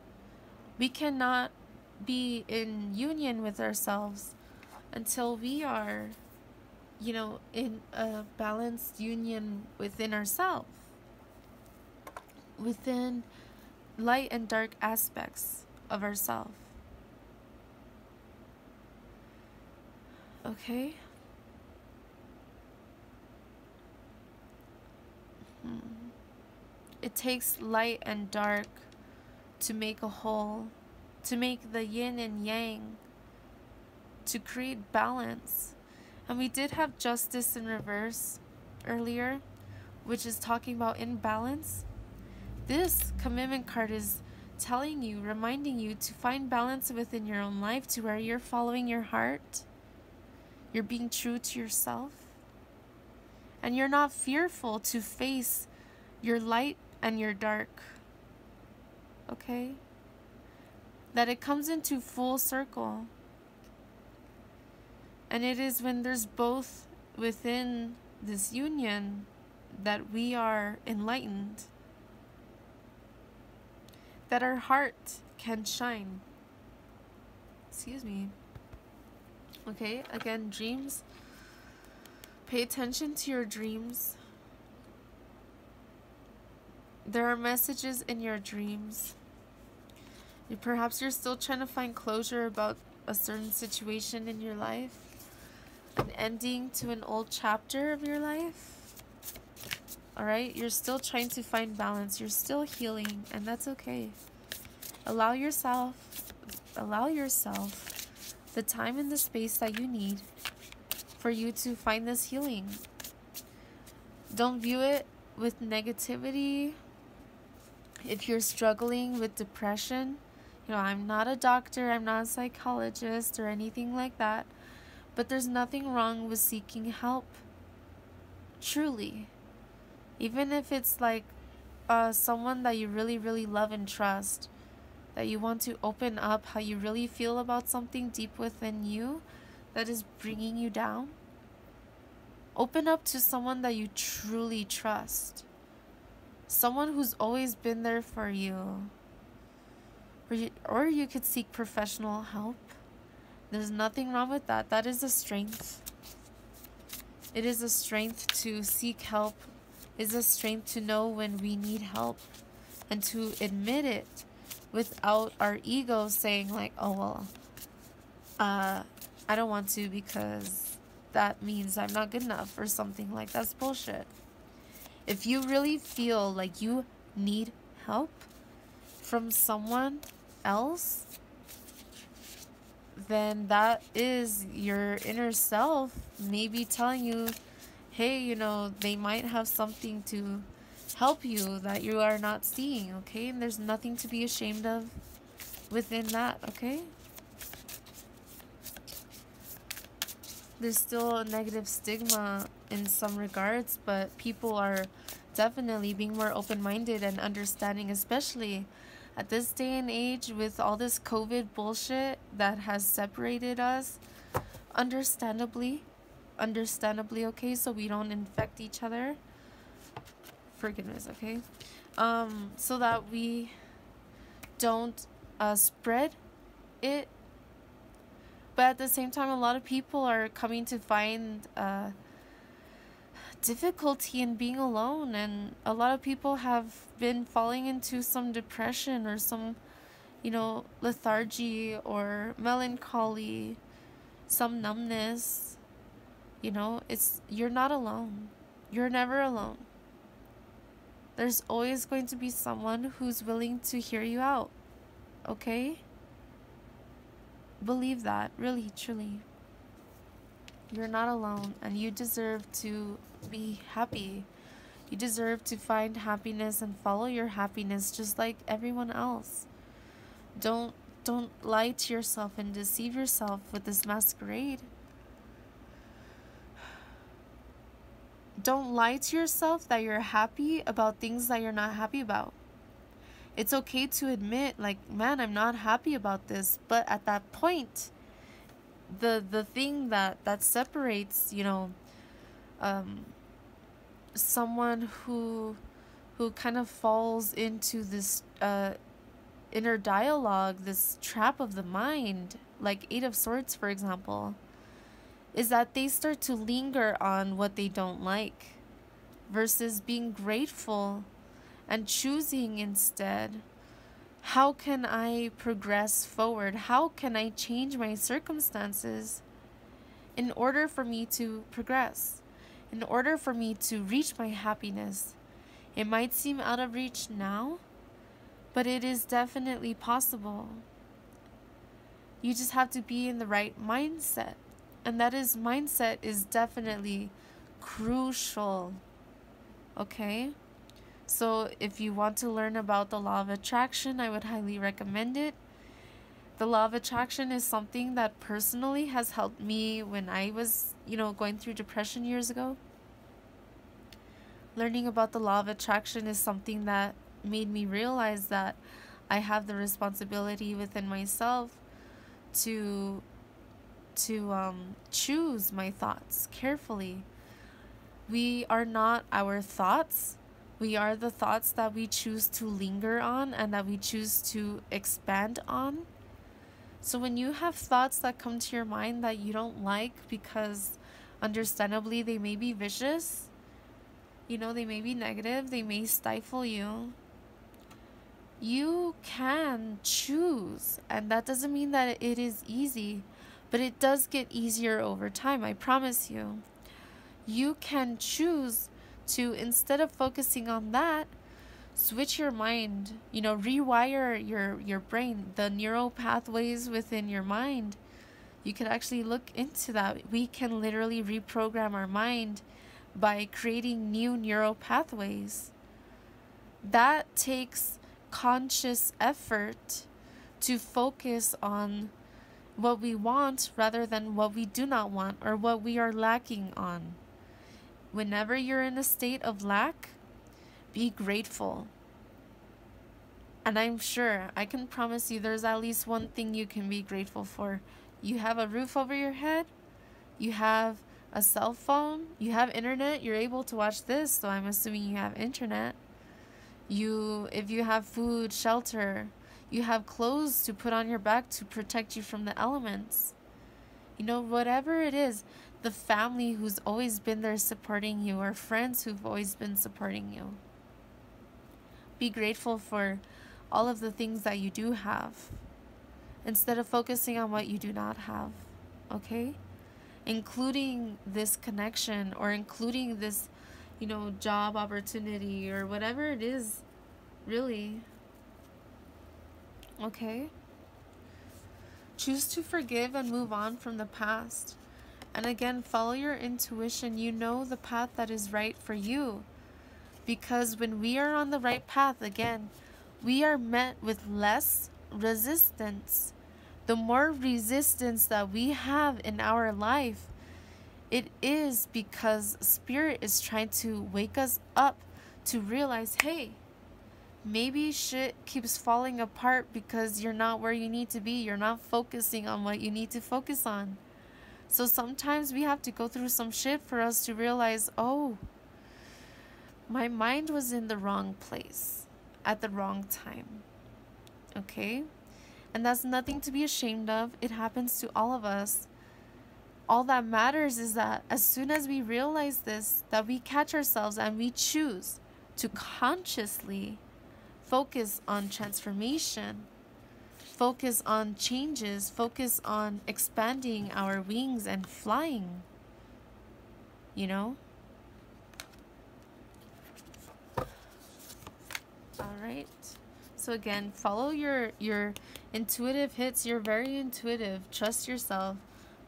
A: We cannot be in union with ourselves until we are, in a balanced union within ourselves, within light and dark aspects of ourselves. Okay? It takes light and dark to make a whole, to make the yin and yang, to create balance. And we did have justice in reverse earlier, which is talking about imbalance. This commitment card is telling you, reminding you to find balance within your own life, to where you're following your heart, you're being true to yourself, and you're not fearful to face your light and your dark. Okay? That it comes into full circle. And it is when there's both within this union that we are enlightened, that our heart can shine. Excuse me. Okay, again, dreams. Pay attention to your dreams. There are messages in your dreams. Perhaps you're still trying to find closure about a certain situation in your life, an ending to an old chapter of your life. Alright, you're still trying to find balance. You're still healing, and that's okay. Allow yourself the time and the space that you need for you to find this healing. Don't view it with negativity. If you're struggling with depression, I'm not a doctor, I'm not a psychologist or anything like that, but there's nothing wrong with seeking help. Truly. Even if it's like someone that you really, really love and trust, that you want to open up how you really feel about something deep within you that is bringing you down. Open up to someone that you truly trust. Someone who's always been there for you. Or you could seek professional help. There's nothing wrong with that. That is a strength. It is a strength to seek help. It's a strength to know when we need help and to admit it without our ego saying like, oh, well, I don't want to because that means I'm not good enough or something. Like, that's bullshit. If you really feel like you need help from someone else, then that is your inner self maybe telling you, hey, you know, they might have something to help you that you are not seeing, okay? And there's nothing to be ashamed of within that, okay? There's still a negative stigma in some regards, but people are definitely being more open-minded and understanding, especially at this day and age with all this COVID bullshit that has separated us. Understandably, okay, so we don't infect each other. For goodness, okay? So that we don't spread it. But at the same time, a lot of people are coming to find difficulty in being alone, and a lot of people have been falling into some depression or some, you know, lethargy or melancholy, some numbness. You know, you're not alone. You're never alone. There's always going to be someone who's willing to hear you out, okay? Believe that, really, truly. You're not alone, and you deserve to be happy. You deserve to find happiness and follow your happiness just like everyone else. Don't lie to yourself and deceive yourself with this masquerade. Don't lie to yourself that you're happy about things that you're not happy about. It's okay to admit, like, man, I'm not happy about this. But at that point, the thing that separates, you know, someone who kind of falls into this inner dialogue, this trap of the mind, like Eight of Swords, for example, is that they start to linger on what they don't like versus being grateful and choosing instead, how can I progress forward? How can I change my circumstances in order for me to progress, in order for me to reach my happiness? It might seem out of reach now, but it is definitely possible. You just have to be in the right mindset. And mindset is definitely crucial. Okay? So if you want to learn about the law of attraction, I would highly recommend it. The law of attraction is something that personally has helped me when I was, you know, going through depression years ago. Learning about the law of attraction is something that made me realize that I have the responsibility within myself to choose my thoughts carefully. We are not our thoughts. We are the thoughts that we choose to linger on and that we choose to expand on. So when you have thoughts that come to your mind that you don't like because understandably they may be vicious, you know, they may be negative, they may stifle you, you can choose. And that doesn't mean that it is easy, but it does get easier over time, I promise you. You can choose to, instead of focusing on that, switch your mind, you know, rewire your brain, the neural pathways within your mind. You could actually look into that. We can literally reprogram our mind by creating new neural pathways. That takes conscious effort to focus on what we want rather than what we do not want or what we are lacking on. Whenever you're in a state of lack, be grateful. And I'm sure, I can promise you, there's at least one thing you can be grateful for. You have a roof over your head, you have a cell phone, you have internet, you're able to watch this, so I'm assuming you have internet. If you have food, shelter, you have clothes to put on your back to protect you from the elements. You know, whatever it is, the family who's always been there supporting you, or friends who've always been supporting you. Be grateful for all of the things that you do have, instead of focusing on what you do not have, okay? Including this connection, or including this, you know, job opportunity, or whatever it is, really. Okay? Choose to forgive and move on from the past. And again, follow your intuition. You know the path that is right for you. Because when we are on the right path, again, we are met with less resistance. The more resistance that we have in our life, it is because Spirit is trying to wake us up to realize, hey, maybe shit keeps falling apart because you're not where you need to be. You're not focusing on what you need to focus on. So sometimes we have to go through some shit for us to realize, oh, my mind was in the wrong place at the wrong time. Okay? And that's nothing to be ashamed of. It happens to all of us. All that matters is that as soon as we realize this, that we catch ourselves and we choose to consciously focus on transformation, focus on changes, focus on expanding our wings and flying, you know? All right. So again, follow your intuitive hits. You're very intuitive. Trust yourself.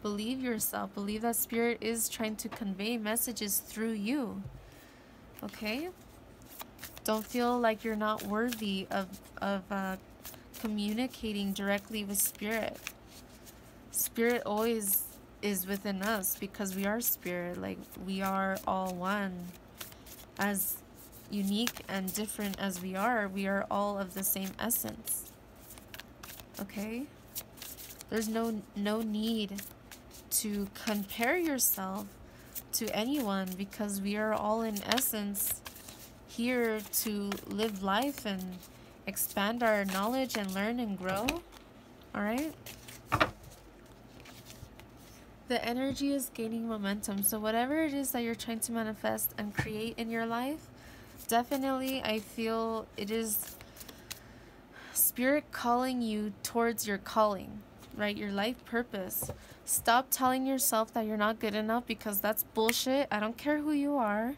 A: Believe yourself. Believe that Spirit is trying to convey messages through you. Okay? Don't feel like you're not worthy of communicating directly with Spirit. Spirit always is within us because we are Spirit. Like, we are all one. As unique and different as we are all of the same essence. Okay? There's no need to compare yourself to anyone because we are all in essence here to live life and expand our knowledge and learn and grow. All right? The energy is gaining momentum. So whatever it is that you're trying to manifest and create in your life, definitely I feel it is Spirit calling you towards your calling, right? Your life purpose. Stop telling yourself that you're not good enough because that's bullshit. I don't care who you are.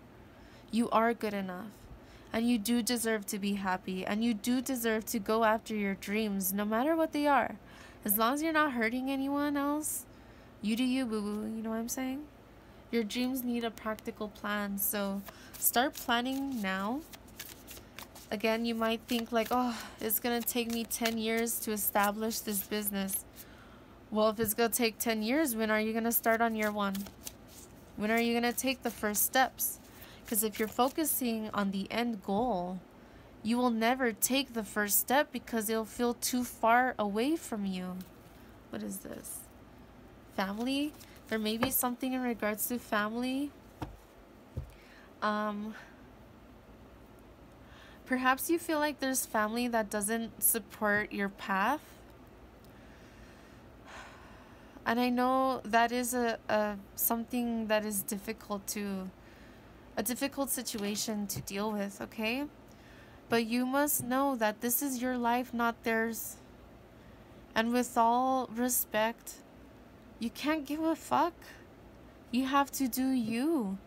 A: You are good enough. And you do deserve to be happy. And you do deserve to go after your dreams, no matter what they are. As long as you're not hurting anyone else, you do you, boo-boo. You know what I'm saying? Your dreams need a practical plan. So start planning now. Again, you might think like, oh, it's going to take me 10 years to establish this business. Well, if it's going to take 10 years, when are you going to start on year one? When are you going to take the first steps? Because if you're focusing on the end goal, you will never take the first step because it'll feel too far away from you. What is this? Family? There may be something in regards to family. Perhaps you feel like there's family that doesn't support your path. And I know that is something that is a difficult situation to deal with, okay? But you must know that this is your life, not theirs. And with all respect, you can't give a fuck. You have to do you.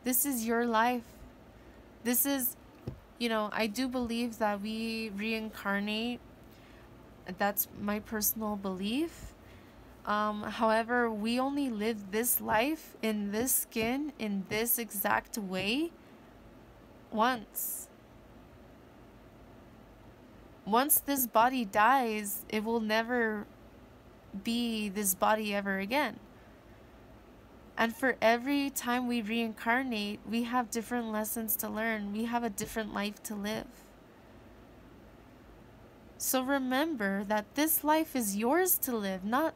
A: This is your life. This is, you know, I do believe that we reincarnate. That's my personal belief. However, we only live this life in this skin, in this exact way, once. Once this body dies, it will never be this body ever again. And for every time we reincarnate, we have different lessons to learn. We have a different life to live. So remember that this life is yours to live, not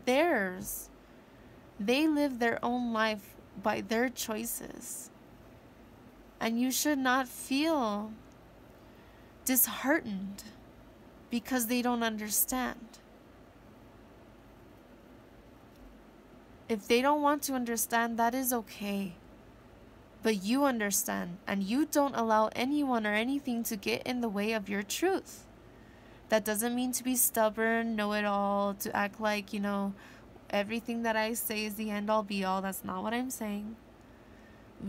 A: theirs. They live their own life by their choices. And you should not feel disheartened because they don't understand. If they don't want to understand, that is okay. But you understand, and you don't allow anyone or anything to get in the way of your truth. That doesn't mean to be stubborn, know-it-all, to act like, you know, everything that I say is the end-all be-all. That's not what I'm saying.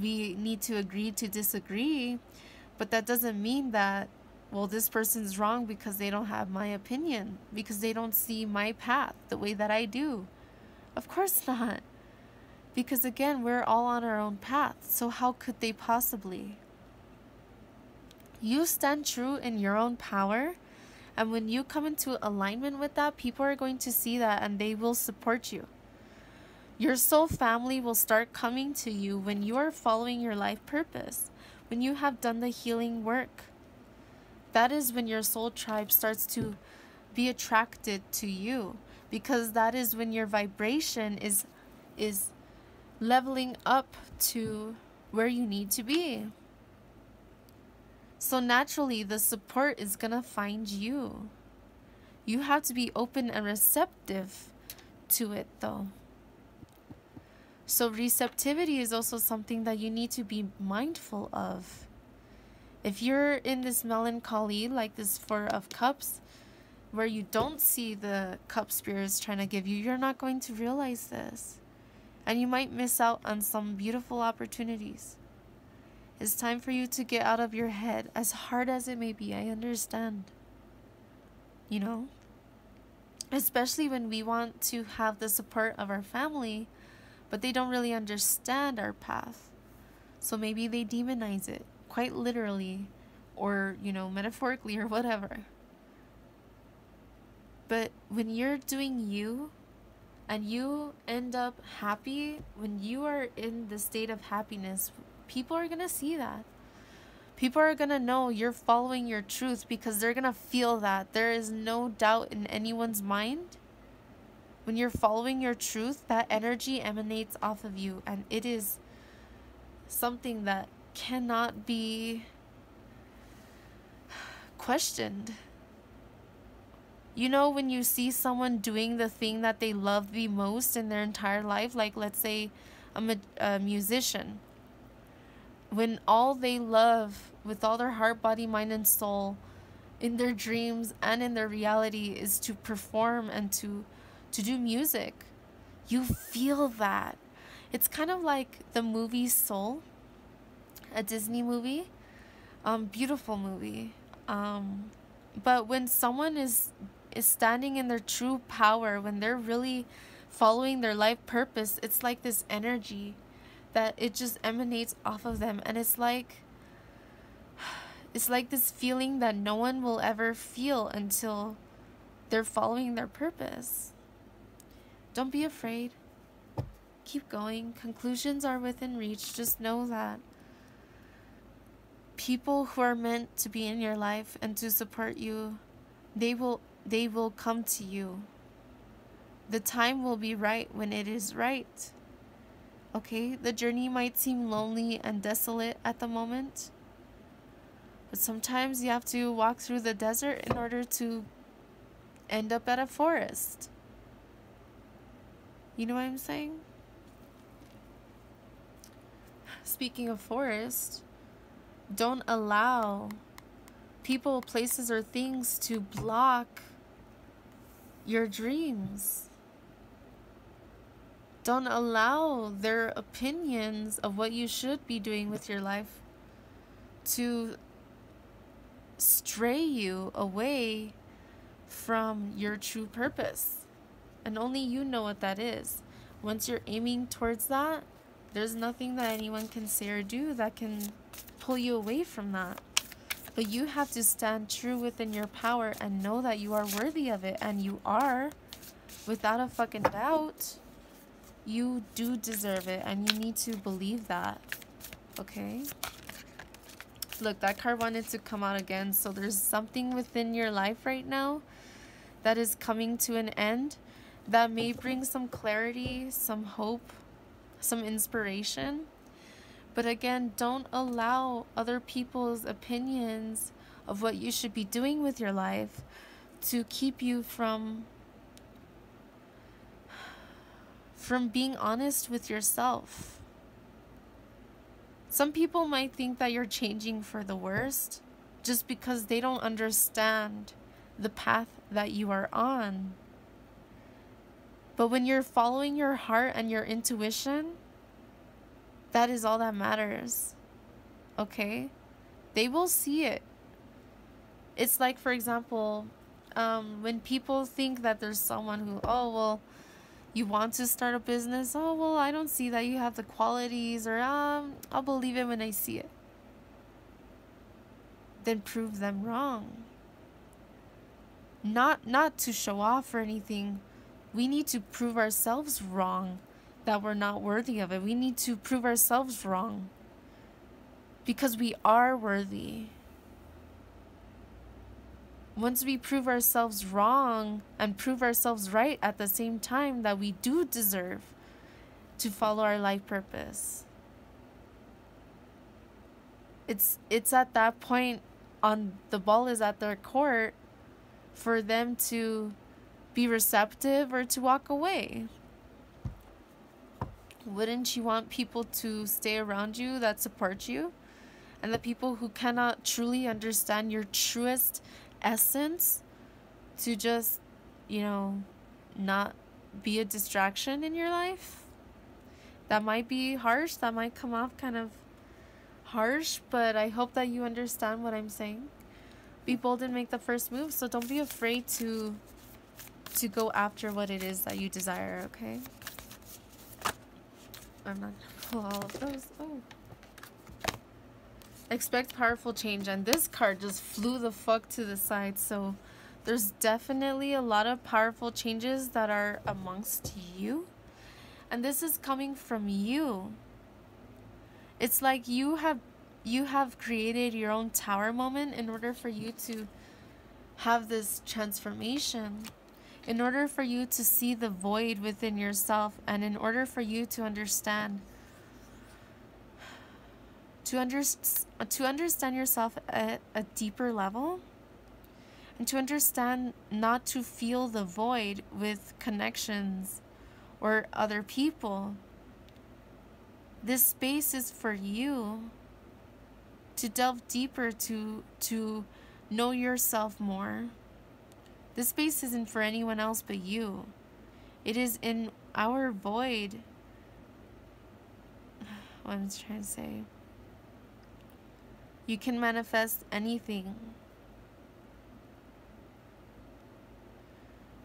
A: We need to agree to disagree, but that doesn't mean that well, this person's wrong because they don't have my opinion, because they don't see my path the way that I do. Of course not. Because again, we're all on our own path. So how could they possibly? You stand true in your own power. And when you come into alignment with that, people are going to see that and they will support you. Your soul family will start coming to you when you are following your life purpose, when you have done the healing work. That is when your soul tribe starts to be attracted to you, because that is when your vibration is leveling up to where you need to be. So naturally, the support is gonna find you. You have to be open and receptive to it though. So receptivity is also something that you need to be mindful of. If you're in this melancholy, like this Four of Cups, where you don't see the cup spirits trying to give you, you're not going to realize this. And you might miss out on some beautiful opportunities. It's time for you to get out of your head, as hard as it may be. I understand. You know? Especially when we want to have the support of our family, but they don't really understand our path. So maybe they demonize it, quite literally, or, you know, metaphorically or whatever. But when you're doing you, and you end up happy, when you are in the state of happiness, people are going to see that. People are going to know you're following your truth, because they're going to feel that. There is no doubt in anyone's mind. When you're following your truth, that energy emanates off of you, and it is something that cannot be questioned. You know, when you see someone doing the thing that they love the most in their entire life, like let's say a musician, when all they love with all their heart, body, mind, and soul, in their dreams and in their reality, is to perform and to do music, you feel that. It's kind of like the movie Soul, a Disney movie, beautiful movie. But when someone is standing in their true power, when they're really following their life purpose, it's like this energy that it just emanates off of them, and it's like this feeling that no one will ever feel until they're following their purpose. Don't be afraid. Keep going. Conclusions are within reach. Just know that people who are meant to be in your life and to support you, they will come to you. The time will be right when it is right. Okay? The journey might seem lonely and desolate at the moment, but sometimes you have to walk through the desert in order to end up at a forest. You know what I'm saying? Speaking of forest, don't allow people, places, or things to block your dreams. Don't allow their opinions of what you should be doing with your life to stray you away from your true purpose. And only you know what that is. Once you're aiming towards that, there's nothing that anyone can say or do that can pull you away from that. But you have to stand true within your power and know that you are worthy of it. And you are, without a fucking doubt. You do deserve it, and you need to believe that. Okay? Look, that card wanted to come out again. So there's something within your life right now that is coming to an end that may bring some clarity, some hope, some inspiration. But again, don't allow other people's opinions of what you should be doing with your life to keep you from being honest with yourself. Some people might think that you're changing for the worst just because they don't understand the path that you are on. But when you're following your heart and your intuition, that is all that matters. Okay? They will see it. It's like, for example, when people think that there's someone who, oh, well, you want to start a business, oh, well, I don't see that you have the qualities, or I'll believe it when I see it. Then prove them wrong. Not to show off or anything. We need to prove ourselves wrong, that we're not worthy of it. We need to prove ourselves wrong, because we are worthy. Once we prove ourselves wrong and prove ourselves right at the same time, that we do deserve to follow our life purpose, it's at that point, on the ball is at their court, for them to be receptive or to walk away. Wouldn't you want people to stay around you that support you? And the people who cannot truly understand your truest essence, to just, not be a distraction in your life? That might be harsh, that might come off kind of harsh, but I hope that you understand what I'm saying. Be bold and make the first move, so don't be afraid to go after what it is that you desire, okay? I'm not gonna pull all of those. Oh. Expect powerful change, and this card just flew the fuck to the side, so there's definitely a lot of powerful changes that are amongst you, and this is coming from you. It's like you have created your own tower moment in order for you to have this transformation, in order for you to see the void within yourself, and in order for you to understand yourself at a deeper level, and to understand not to feel the void with connections or other people. This space is for you to delve deeper, to know yourself more. This space isn't for anyone else but you. It is in our void. What I'm trying to say. You can manifest anything.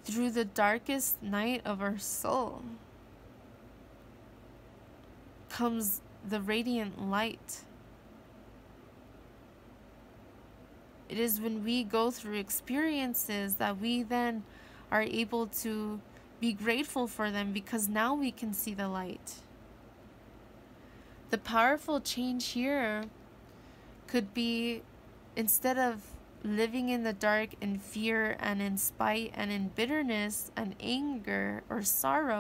A: Through the darkest night of our soul comes the radiant light. It is when we go through experiences that we then are able to be grateful for them, because now we can see the light. The powerful change here could be, instead of living in the dark in fear and in spite and in bitterness and anger or sorrow,